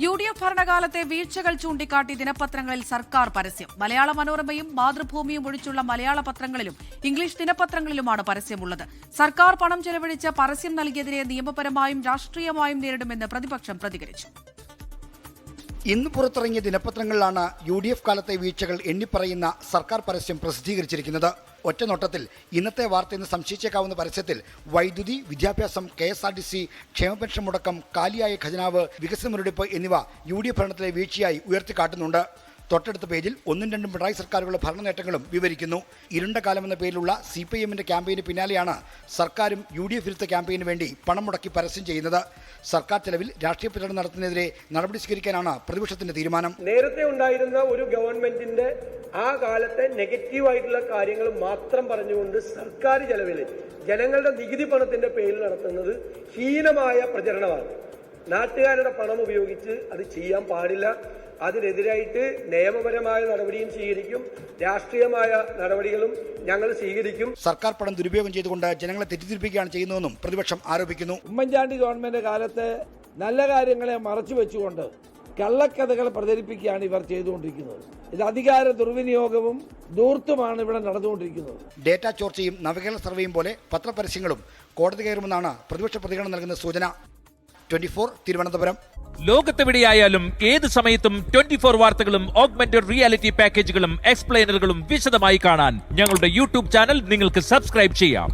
UDF ഭരണകാലത്തെ വീഴ്ചകൾ ചൂണ്ടിക്കാട്ടി ദിനപത്രങ്ങളിൽ സർക്കാർ പരസ്യം. മലയാള മനോരമയും മാതൃഭൂമിയും ഒഴിച്ചുള്ള മലയാള പത്രങ്ങളിലും ഇംഗ്ലീഷ് ദിനപത്രങ്ങളിലുമാണ് പരസ്യമുള്ളത്. സർക്കാർ പണം ചെലവഴിച്ച് പരസ്യം നൽകിയതിനെ നിയമപരമായും രാഷ്ട്രീയമായും നേരിടുമെന്ന് പ്രതിപക്ഷം പ്രതികരിച്ചു. ഇന്ന് പുറത്തിറങ്ങിയ ദിനപത്രങ്ങളിലാണ് UDF കാലത്തെ വീഴ്ചകൾ എണ്ണിപ്പറയുന്ന സർക്കാർ പരസ്യം പ്രസിദ്ധീകരിച്ചിരിക്കുന്നത്. ഒറ്റനോട്ടത്തിൽ ഇന്നത്തെ വാർത്തയെന്ന് സംശയിച്ചേക്കാവുന്ന പരസ്യത്തിൽ വൈദ്യുതി, വിദ്യാഭ്യാസം, KSRTC, ക്ഷേമ പെൻഷൻ മുടക്കം, കാലിയായ ഖജനാവ്, വികസന മുരടിപ്പ് എന്നിവ UDF ഭരണത്തിലെ വീഴ്ചയായി ഉയർത്തിക്കാട്ടുന്നുണ്ട്. തൊട്ടടുത്ത പേജിൽ ഒന്നും രണ്ടും പിണറായി സർക്കാരുകളുടെ ഭരണ നേട്ടങ്ങളും വിവരിക്കുന്നു. ഇരുണ്ട കാലമെന്ന പേരിലുള്ള CPIMന്റെ ക്യാമ്പയിന് പിന്നാലെയാണ് സർക്കാരും UDF വിരുദ്ധ ക്യാമ്പയിന് വേണ്ടി പണം മുടക്കി പരസ്യം ചെയ്യുന്നത്. സർക്കാർ ചെലവിൽ രാഷ്ട്രീയ പ്രചരണം നടത്തുന്നതിനെതിരെ നടപടി സ്വീകരിക്കാനാണ് പ്രതിപക്ഷത്തിന്റെ തീരുമാനം. നേരത്തെ ഉണ്ടായിരുന്ന ഒരു ഗവൺമെന്റിന്റെ ആ കാലത്തെ നെഗറ്റീവായിട്ടുള്ള കാര്യങ്ങൾ മാത്രം പറഞ്ഞുകൊണ്ട് സർക്കാർ ചെലവിൽ ജനങ്ങളുടെ നികുതി പണത്തിന്റെ പേരിൽ നടത്തുന്നത് ഹീനമായ പ്രചരണമാണ്. നാട്ടുകാരുടെ പണം ഉപയോഗിച്ച് അത് ചെയ്യാൻ പാടില്ല. അതിനെതിരായിട്ട് നിയമപരമായ നടപടിയും സ്വീകരിക്കും, രാഷ്ട്രീയമായ നടപടികളും ഞങ്ങൾ സ്വീകരിക്കും. സർക്കാർ പണം ദുരുപയോഗം ചെയ്തുകൊണ്ട് ജനങ്ങളെ തെറ്റിദ്ധരിപ്പിക്കുകയാണ് ചെയ്യുന്നതെന്നും പ്രതിപക്ഷം ആരോപിക്കുന്നു. ഉമ്മൻചാണ്ടി ഗവൺമെന്റ് കാലത്ത് നല്ല കാര്യങ്ങളെ മറച്ചു വെച്ചുകൊണ്ട് കള്ളക്കഥകൾ പ്രചരിപ്പിക്കുകയാണ് ഇവർ ചെയ്തുകൊണ്ടിരിക്കുന്നത്. ഇത് അധികാര ദുർവിനിയോഗവും ധൂർത്തുമാണ് ഇവിടെ നടന്നുകൊണ്ടിരിക്കുന്നത്. ഡേറ്റ ചോർച്ചയും നവകേരള സർവേയും പോലെ പത്രപരസ്യങ്ങളും കോടതി കയറുമെന്നാണ് പ്രതിപക്ഷ പ്രതികരണം നൽകുന്ന സൂചന. 24 തിരുവനന്തപുരം. ലോകത്തെവിടെയായാലും ഏത് സമയത്തും 24 വാർത്തകളും ഓഗ്മെന്റഡ് റിയാലിറ്റി പാക്കേജുകളും എക്സ്പ്ലെയിനറുകളും വിശദമായി കാണാൻ ഞങ്ങളുടെ YouTube ചാനൽ നിങ്ങൾക്ക് സബ്സ്ക്രൈബ് ചെയ്യാം.